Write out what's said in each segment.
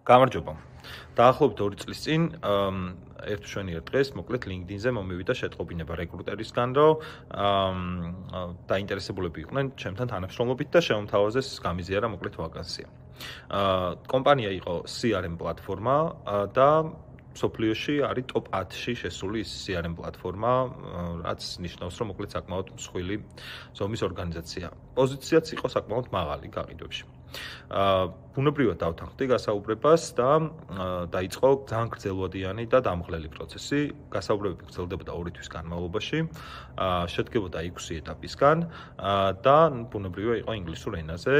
გამარჯობა. დაახლოებით 2 წლის წინ ერთ მშვენიერ დღეს მოკლედ LinkedIn-ზე მომივიდა შეტყობინება რეკრუტერისგან, რომ დაინტერესებულები იყვნენ ჩემთან თანამშრომლობით და შემომთავაზეს გამიზიარა მოკლედ ვაკანსია. კომპანია იყო CRM პლატფორმა და სოფლიოში არის top 10-ში შესული CRM პლატფორმა, რაც ნიშნავს, რომ მოკლედ საკმაოდ მსხვილი ზომის ორგანიზაცია. პოზიციაც იყო საკმაოდ მაღალი გაყიდვებში. ბუნებრივად დავთანხმდი გასაუბრებას და დაიწყო ძალიან გრძელვადიანი და დამღლელი პროცესი. გასაუბრებები გრძელდებოდა 2 თვის განმავლობაში, შედგებოდა 6 ეტაპისგან და ბუნებრივია იყო ინგლისურ ენაზე.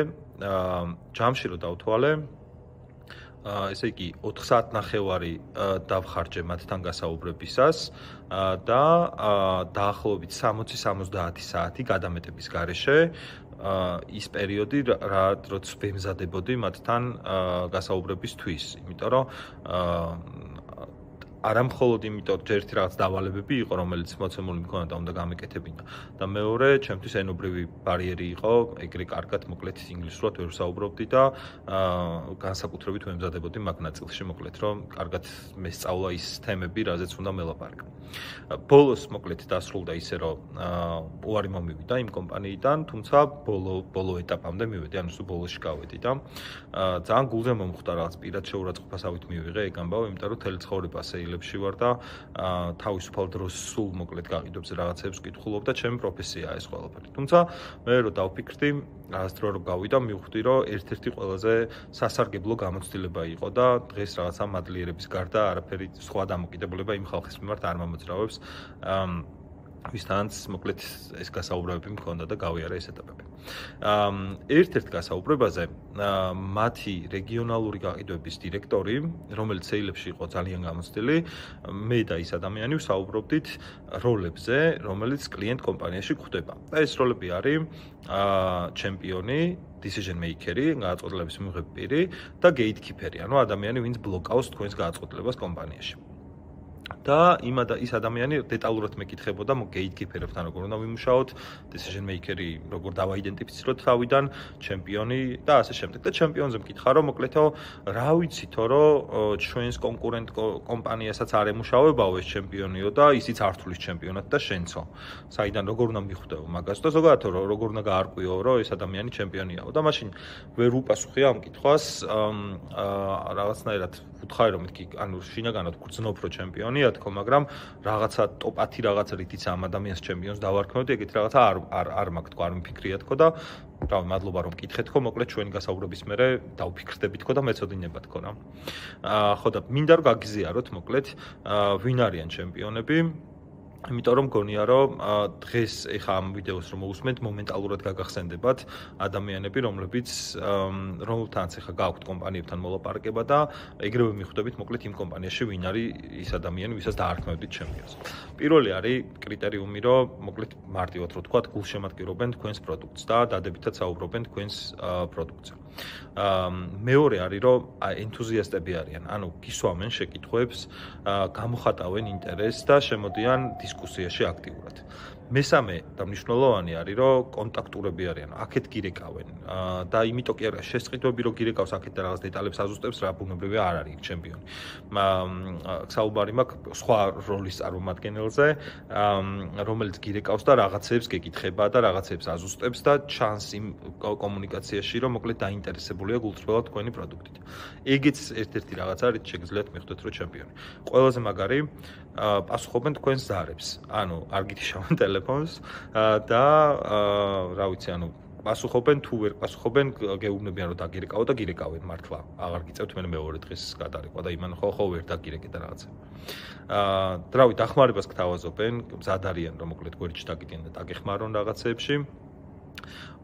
ჯამში რომ დავთვალე, ესე იგი 4 საათნახევარი დავხარჯე მათთან გასაუბრებისას და დაახლოებით 60-70 საათი გადამეტების გარეშე ის პერიოდი, რაც ვემზადებოდი მათთან გასაუბრებისთვის, იმიტომ რომ არა მხოლოდ იმიტომ, რომ ერთი რაღაც დავალებები იყო, რომელიც მოცემული მქონდა და უნდა გამეკეთებინა და მეორე, ჩემთვის ენობრივი ბარიერი იყო, ეგრე კარგად მოკლედ ინგლისურად ვერ ვსაუბრობდი და განსაკუთრებით ვემზადებოდი მაგ ნაწილში მოკლედ, რომ კარგად მესწავლა ის თემები, რაზეც უნდა მელაპარაკო. ბოლოს მოკლედ დასრულდა ისე, რომ უარი მომივიდა იმ კომპანიიდან, თუმცა ბოლო ეტაპამდე მივედი, ანუ სულ ბოლოში გავედი და ძალიან გულზე მომხვდა რაღაც პირად შეურაცხყოფასავით მივიღე ეგ ამბავი, იმიტომ რომ თელი ცხოვრება სეილებში ვარ და თავისუფალ დროს სულ მოკლედ გაყიდვებზე რაღაცებს ვკითხულობ და ჩემი პროფესიაა ეს ყველაფერი. თუმცა მე რო დავფიქრდი, რაღაც დრო რომ გავიდა, მივხვდი, რომ ერთ-ერთი ყველაზე სასარგებლო გამოცდილება იყო და დღეს რაღაცა მადლიერების გარდა არაფერი სხვა დამოკიდებულება იმ ხალხის მიმართ არ მომოძრავებს, ვისთანაც მოკლედ ეს გასაუბრებები მქონდა და გავიარა ეს ეტაპები. ერთ-ერთ გასაუბრებაზე მათი რეგიონალური გაყიდვების დირექტორი, რომელიც სეილებში იყო ძალიან გამოცდილი, მე და ის ადამიანი ვსაუბრობდით როლებზე, რომელიც კლიენტ კომპანიაში გვხვდება. და ეს როლები არის ჩემპიონი, decision maker-ი, გადაწყვეტილების მიღები პირი და gatekeeper-ი, ანუ ადამიანი, ვინც ბლოკავს თქვენს გადაწყვეტილებას კომპანიაში. და ის ადამიანი დეტალურად მეკითხებოდა gatekeeper-ებთან როგორ უნდა ვიმუშაოთ, decision maker-ი როგორ დავაიდენტიფიციროთ თავიდან, ჩემპიონი და ასე შემდეგ. და ჩემპიონზე მკითხა, რომ მოკლედო რა ვიცითო, რომ ჩვენს კონკურენტ კომპანიასაც არ ემუშავებაო ეს ჩემპიონიო და ისიც არ თulis ჩემპიონად და შენცო. საიდან როგორ უნდა მიხვდეო მაგას და ზოგადად როგორ უნდა გაარკვიო, რომ ეს ადამიანი ჩემპიონიაო და მაშინ ვერ უპასუხია ამ კითხვას, რაღაცნაირად ვუთხარი, რომ მეთქი, ანუ შინაგანად გრძნობ რო ჩემპიონია თქო, მაგრამ რაღაცა top 10 რაღაც რითიც ამ ადამიანს ჩემპიონს დავარქმევდი, ეგეთი რაღაცა არ მაქვს თქო, არ მიფიქრია თქო და რავი, მადლობა რომ მკითხეთ თქო, მოკლედ ჩვენი გასაუბრების მერე დავფიქრდები თქო და მეწოდინება თქო რა. ხო და მინდა რომ გაგიზიაროთ მოკლედ ვინ არიან ჩემპიონები. იმიტომ რომ გონია რომ დღეს ეხა ამ ვიდეოს რომ მოусმენთ მომენტალურად გაგახსენდებათ ადამიანები რომელთანაც ეხა გააქვთ კომპანიებთან მოლაპარაკება და ეგრევე მიხვდებით მოკლედ იმ კომპანიაში ვინ არის ის ადამიანი ვისაც დაარქმევდით ჩემპიონს. პირველი არის კრიტერიუმი რომ მოკლედ მარტივად რო თქვა გულშემატკივრობენ თქვენს პროდუქტს და დადებითად საუბრობენ თქვენს პროდუქტზე. მეორე არის რომ ენთუზიასტები არიან, ანუ გისვამენ შეკითხვებს, გამოხატავენ ინტერესს და შემოდიან დისკუსიაში აქტიურად. მესამე და მნიშვნელოვანი არის რომ კონტაქტურები არიან, აქეთ გირეკავენ და იმიტომ კი არა შესყიდვები რომ გირეკავს აქეთ და რაღაც დეტალებს აზუსტებს რა ბუნებრივია არ არის ჩემპიონი. საუბარი მაქვს სხვა როლის წარმომადგენელზე, რომელიც გირეკავს და რაღაცებს გეკითხება და რაღაცებს აზუსტებს და ჩანს იმ კომუნიკაციაში რომ მოკლედ დაინტერესებულია გულწრფელად თქვენი პროდუქტით. ეგეც ერთ-ერთი რაღაც არის შეგიძლიათ მიხვდეთ რომ ჩემპიონი. ყველაზე მაგარი პასუხობენ თქვენს ზარებს. ანუ არ გითიშავენ ტელეფონს და რა ვიცი, ანუ პასუხობენ თუ ვერ პასუხობენ, გეუბნებიან რომ დაგირეკავო და გირეკავენ მართლა. აღარ გიწევთ მე მეორე დღეს გადარეკვა და იმან ხო ვერ დაგირეკე და რაღაცა. რავი, დახმარებას გთავაზობენ, მზად არიან რომ მოკლედ გვერდში დაგიდნენ და დაგეხმარონ რაღაცეებში.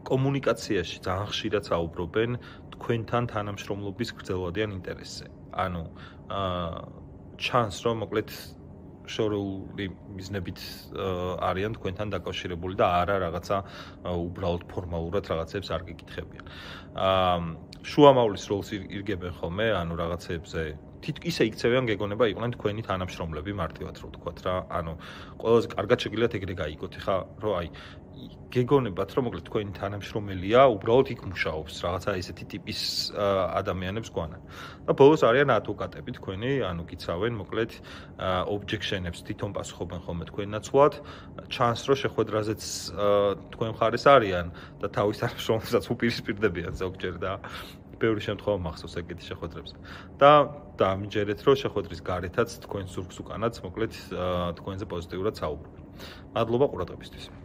კომუნიკაციაში ძალიან ხშირად საუბრობენ თქვენთან თანამშრომლობის გრძელვადიან ინტერესზე. ანუ ჩანს რომ მოკლედ შორეული მიზნებით არიან თქვენთან დაკავშირებული და არა რაღაცა უბრალოდ ფორმალურად რაღაცებს არ გეკითხებიან. შუამავლის როლს ირგებენ ხოლმე, ანუ რაღაცებზე ისე იქცევიან გეგონება იყვნენ თქვენი თანამშრომლები მარტივად რო ვთქვათ რა, ანუ ყველაზე კარგად შეგიძლიათ ეგრე გაიგოთ. ეხა რო აი გეგონებათ, რომ მოკლედ თქვენი თანამშრომელია, უბრალოდ იქ მუშაობს, რაღაცა ესეთი ტიპის ადამიანებს გვანან. და ბოლოს არიან ადვოკატები თქვენი, ანუ გიცავენ, მოკლედ objection-ებს თვითონ პასუხობენ ხოლმე თქვენ ნაცვლად, ჩანს რომ შეხვედრაზეც თქვენ მხარეს არიან და თავის თანამშრომლებსაც უპირისპირდებიან ზოგჯერ და ბევრი შემთხვევა მახსოვს ეგეთი შეხვედრებზე. და დამიჯერეთ, რომ შეხვედრის გარეთაც თქვენ ზურგს უკანაც, მოკლედ თქვენზე პოზიტიურად საუბრობენ. მადლობა ყურადღებისთვის.